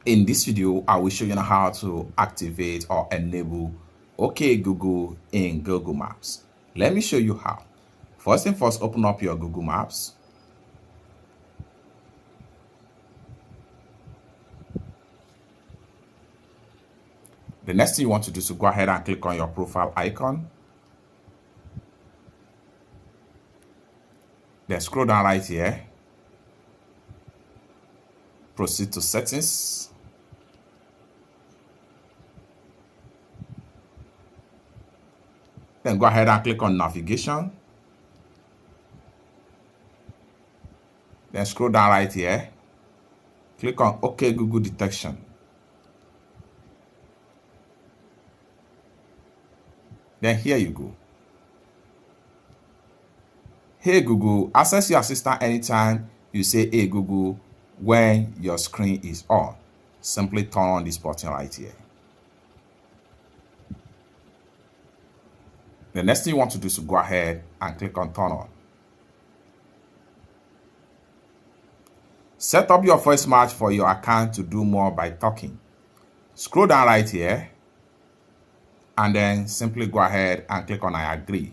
In this video, I will show you how to activate or enable OK Google in Google Maps. Let me show you how. First thing first, open up your Google Maps. The next thing you want to do is to go ahead and click on your profile icon. Then scroll down right here. Proceed to settings. Then go ahead and click on navigation. Then scroll down right here. Click on OK Google detection. Then here you go. Hey Google, access your assistant anytime you say hey Google when your screen is on. Simply turn on this button right here. The next thing you want to do is to go ahead and click on turn on. Set up your voice match for your account to do more by talking. Scroll down right here and then simply go ahead and click on I agree.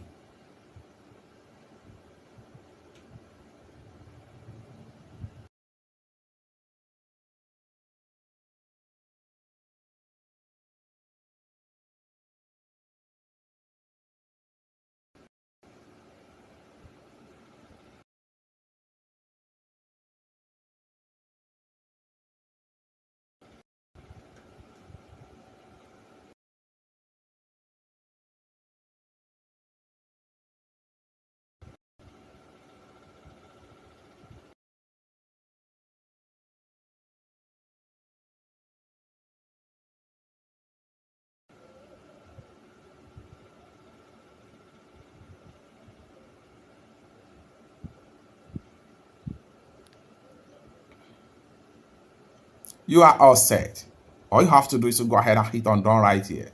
You are all set. All you have to do is to go ahead and hit on done right here.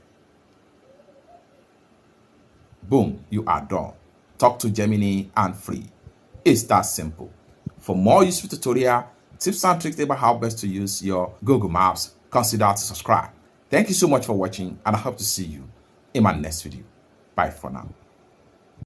Boom, you are done. Talk to Gemini and free. It's that simple. For more useful tutorial, tips and tricks about how best to use your Google Maps, consider to subscribe. Thank you so much for watching and I hope to see you in my next video. Bye for now.